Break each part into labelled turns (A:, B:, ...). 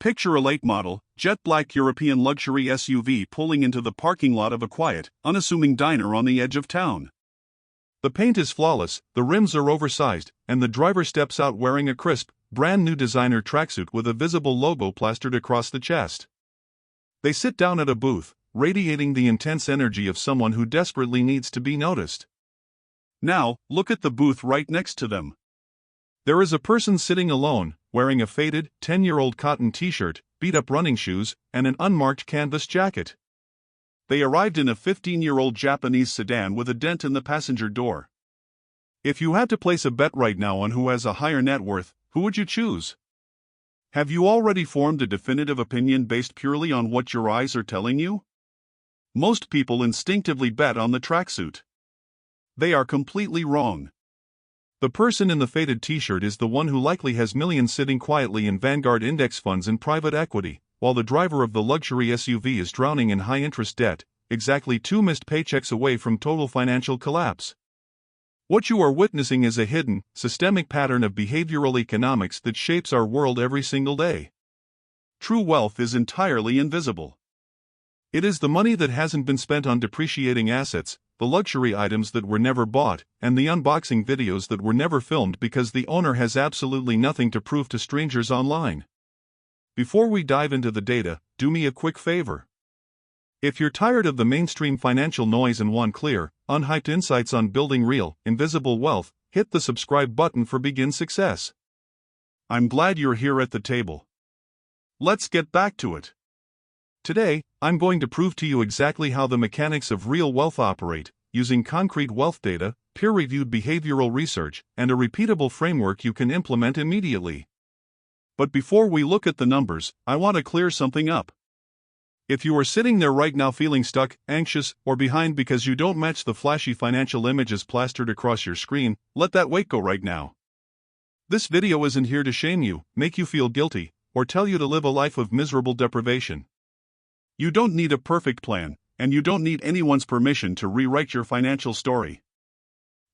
A: Picture a late-model, jet-black European luxury SUV pulling into the parking lot of a quiet, unassuming diner on the edge of town. The paint is flawless, the rims are oversized, and the driver steps out wearing a crisp, brand-new designer tracksuit with a visible logo plastered across the chest. They sit down at a booth, radiating the intense energy of someone who desperately needs to be noticed. Now, look at the booth right next to them. There is a person sitting alone, wearing a faded, 10-year-old cotton t-shirt, beat-up running shoes, and an unmarked canvas jacket. They arrived in a 15-year-old Japanese sedan with a dent in the passenger door. If you had to place a bet right now on who has a higher net worth, who would you choose? Have you already formed a definitive opinion based purely on what your eyes are telling you? Most people instinctively bet on the tracksuit. They are completely wrong. The person in the faded t-shirt is the one who likely has millions sitting quietly in Vanguard index funds and private equity, while the driver of the luxury SUV is drowning in high-interest debt, exactly 2 missed paychecks away from total financial collapse. What you are witnessing is a hidden, systemic pattern of behavioral economics that shapes our world every single day. True wealth is entirely invisible. It is the money that hasn't been spent on depreciating assets, the luxury items that were never bought, and the unboxing videos that were never filmed because the owner has absolutely nothing to prove to strangers online. Before we dive into the data, do me a quick favor. If you're tired of the mainstream financial noise and want clear, unhyped insights on building real, invisible wealth, hit the subscribe button for Begin Success. I'm glad you're here at the table. Let's get back to it. Today, I'm going to prove to you exactly how the mechanics of real wealth operate, using concrete wealth data, peer-reviewed behavioral research, and a repeatable framework you can implement immediately. But before we look at the numbers, I want to clear something up. If you are sitting there right now feeling stuck, anxious, or behind because you don't match the flashy financial images plastered across your screen, let that weight go right now. This video isn't here to shame you, make you feel guilty, or tell you to live a life of miserable deprivation. You don't need a perfect plan, and you don't need anyone's permission to rewrite your financial story.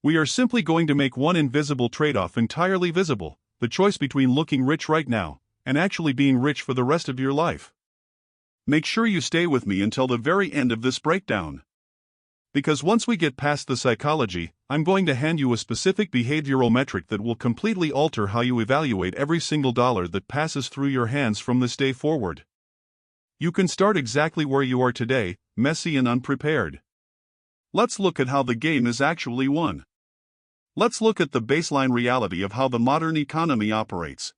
A: We are simply going to make one invisible trade-off entirely visible, the choice between looking rich right now, and actually being rich for the rest of your life. Make sure you stay with me until the very end of this breakdown. Because once we get past the psychology, I'm going to hand you a specific behavioral metric that will completely alter how you evaluate every single dollar that passes through your hands from this day forward. You can start exactly where you are today, messy and unprepared. Let's look at how the game is actually won. Let's look at the baseline reality of how the modern economy operates.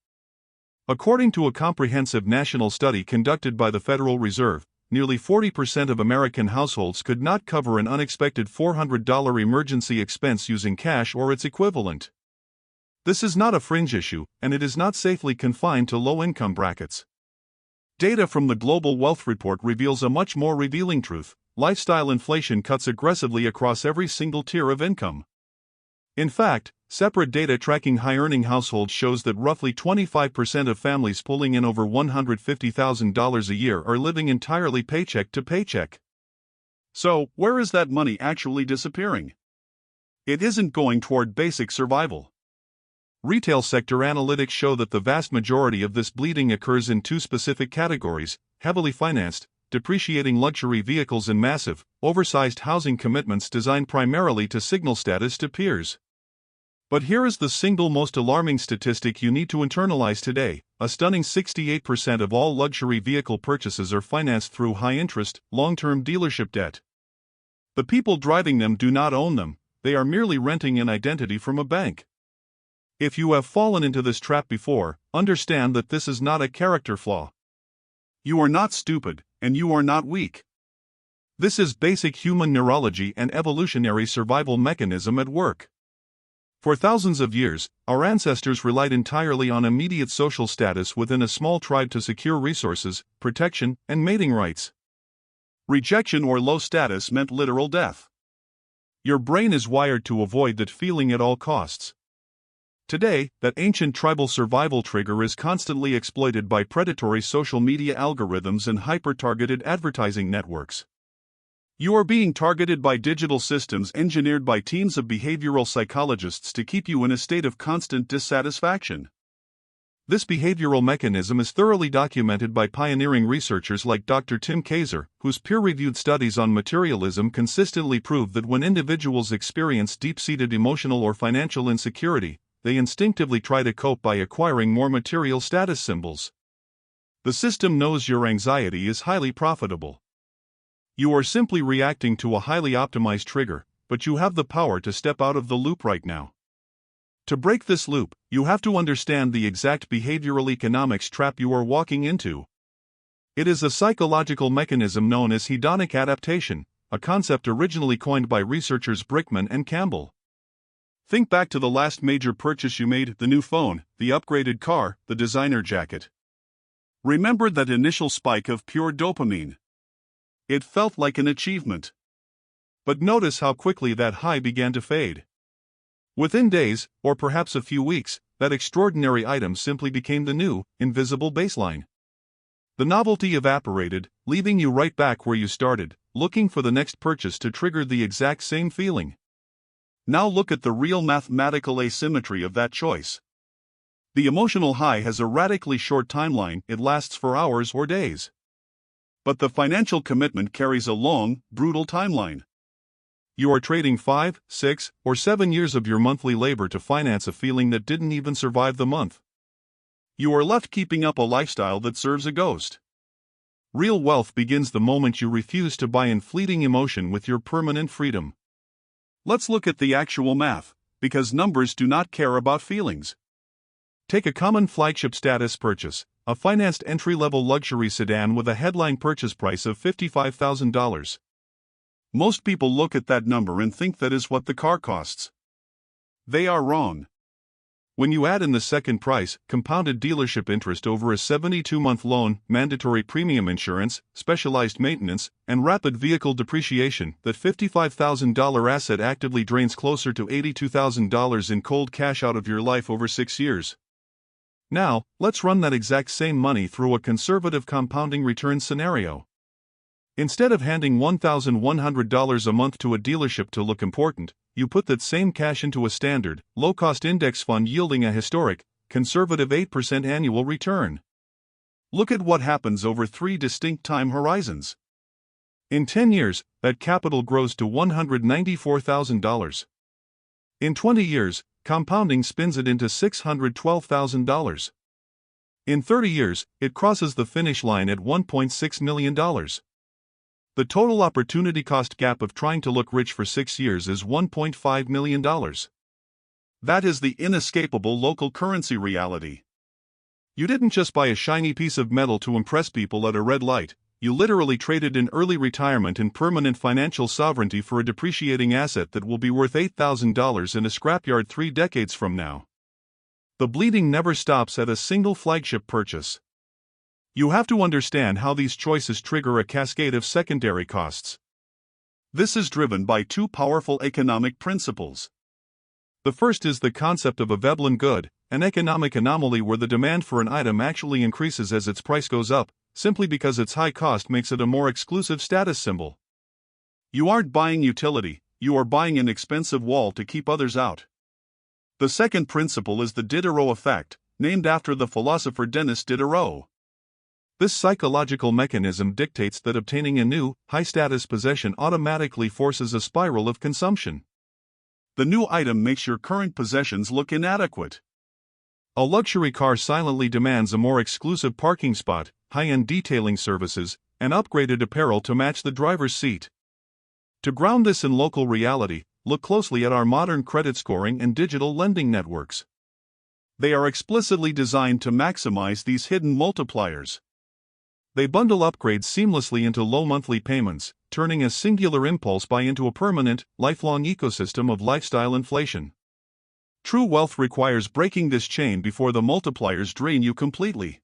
A: According to a comprehensive national study conducted by the Federal Reserve, nearly 40% of American households could not cover an unexpected $400 emergency expense using cash or its equivalent. This is not a fringe issue, and it is not safely confined to low-income brackets. Data from the Global Wealth Report reveals a much more revealing truth: lifestyle inflation cuts aggressively across every single tier of income. In fact, separate data tracking high-earning households shows that roughly 25% of families pulling in over $150,000 a year are living entirely paycheck to paycheck. So, where is that money actually disappearing? It isn't going toward basic survival. Retail sector analytics show that the vast majority of this bleeding occurs in 2 specific categories: heavily financed, depreciating luxury vehicles and massive, oversized housing commitments designed primarily to signal status to peers. But here is the single most alarming statistic you need to internalize today: a stunning 68% of all luxury vehicle purchases are financed through high-interest, long-term dealership debt. The people driving them do not own them, they are merely renting an identity from a bank. If you have fallen into this trap before, understand that this is not a character flaw. You are not stupid, and you are not weak. This is basic human neurology and evolutionary survival mechanism at work. For thousands of years, our ancestors relied entirely on immediate social status within a small tribe to secure resources, protection, and mating rights. Rejection or low status meant literal death. Your brain is wired to avoid that feeling at all costs. Today, that ancient tribal survival trigger is constantly exploited by predatory social media algorithms and hyper-targeted advertising networks. You are being targeted by digital systems engineered by teams of behavioral psychologists to keep you in a state of constant dissatisfaction. This behavioral mechanism is thoroughly documented by pioneering researchers like Dr. Tim Kaiser, whose peer-reviewed studies on materialism consistently prove that when individuals experience deep-seated emotional or financial insecurity, they instinctively try to cope by acquiring more material status symbols. The system knows your anxiety is highly profitable. You are simply reacting to a highly optimized trigger, but you have the power to step out of the loop right now. To break this loop, you have to understand the exact behavioral economics trap you are walking into. It is a psychological mechanism known as hedonic adaptation, a concept originally coined by researchers Brickman and Campbell. Think back to the last major purchase you made: the new phone, the upgraded car, the designer jacket. Remember that initial spike of pure dopamine? It felt like an achievement. But notice how quickly that high began to fade. Within days, or perhaps a few weeks, that extraordinary item simply became the new, invisible baseline. The novelty evaporated, leaving you right back where you started, looking for the next purchase to trigger the exact same feeling. Now look at the real mathematical asymmetry of that choice. The emotional high has a radically short timeline, it lasts for hours or days. But the financial commitment carries a long, brutal timeline. You are trading 5, 6, or 7 years of your monthly labor to finance a feeling that didn't even survive the month. You are left keeping up a lifestyle that serves a ghost. Real wealth begins the moment you refuse to buy in fleeting emotion with your permanent freedom. Let's look at the actual math, because numbers do not care about feelings. Take a common flagship status purchase, a financed entry-level luxury sedan with a headline purchase price of $55,000. Most people look at that number and think that is what the car costs. They are wrong. When you add in the second price, compounded dealership interest over a 72-month loan, mandatory premium insurance, specialized maintenance, and rapid vehicle depreciation, that $55,000 asset actively drains closer to $82,000 in cold cash out of your life over 6 years. Now, let's run that exact same money through a conservative compounding return scenario. Instead of handing $1,100 a month to a dealership to look important, you put that same cash into a standard, low-cost index fund yielding a historic, conservative 8% annual return. Look at what happens over 3 distinct time horizons. In 10 years, that capital grows to $194,000. In 20 years, compounding spins it into $612,000. In 30 years, it crosses the finish line at $1.6 million. The total opportunity cost gap of trying to look rich for 6 years is $1.5 million. That is the inescapable local currency reality. You didn't just buy a shiny piece of metal to impress people at a red light, you literally traded in early retirement and permanent financial sovereignty for a depreciating asset that will be worth $8,000 in a scrapyard 3 decades from now. The bleeding never stops at a single flagship purchase. You have to understand how these choices trigger a cascade of secondary costs. This is driven by 2 powerful economic principles. The first is the concept of a Veblen good, an economic anomaly where the demand for an item actually increases as its price goes up, simply because its high cost makes it a more exclusive status symbol. You aren't buying utility, you are buying an expensive wall to keep others out. The second principle is the Diderot effect, named after the philosopher Denis Diderot. This psychological mechanism dictates that obtaining a new, high-status possession automatically forces a spiral of consumption. The new item makes your current possessions look inadequate. A luxury car silently demands a more exclusive parking spot, high-end detailing services, and upgraded apparel to match the driver's seat. To ground this in local reality, look closely at our modern credit scoring and digital lending networks. They are explicitly designed to maximize these hidden multipliers. They bundle upgrades seamlessly into low monthly payments, turning a singular impulse buy into a permanent, lifelong ecosystem of lifestyle inflation. True wealth requires breaking this chain before the multipliers drain you completely.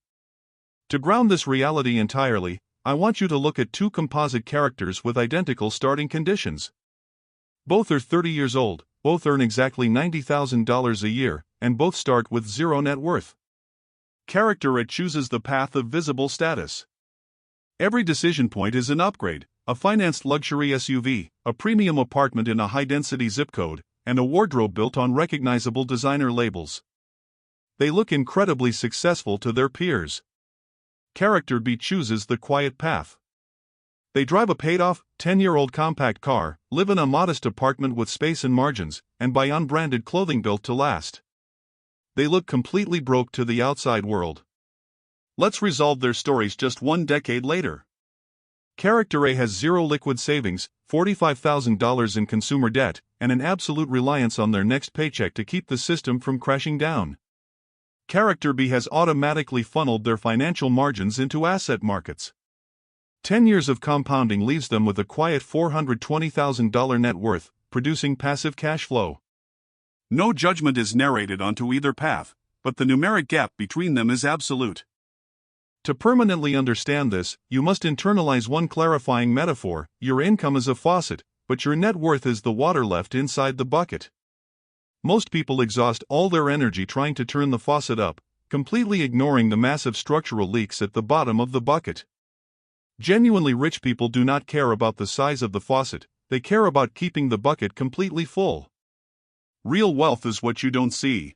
A: To ground this reality entirely, I want you to look at 2 composite characters with identical starting conditions. Both are 30 years old, both earn exactly $90,000 a year, and both start with 0 net worth. Character A chooses the path of visible status. Every decision point is an upgrade: a financed luxury SUV, a premium apartment in a high-density zip code, and a wardrobe built on recognizable designer labels. They look incredibly successful to their peers. Character B chooses the quiet path. They drive a paid-off, 10-year-old compact car, live in a modest apartment with space and margins, and buy unbranded clothing built to last. They look completely broke to the outside world. Let's resolve their stories just one decade later. Character A has zero liquid savings, $45,000 in consumer debt, and an absolute reliance on their next paycheck to keep the system from crashing down. Character B has automatically funneled their financial margins into asset markets. 10 years of compounding leaves them with a quiet $420,000 net worth, producing passive cash flow. No judgment is narrated onto either path, but the numeric gap between them is absolute. To permanently understand this, you must internalize one clarifying metaphor: your income is a faucet, but your net worth is the water left inside the bucket. Most people exhaust all their energy trying to turn the faucet up, completely ignoring the massive structural leaks at the bottom of the bucket. Genuinely rich people do not care about the size of the faucet, they care about keeping the bucket completely full. Real wealth is what you don't see.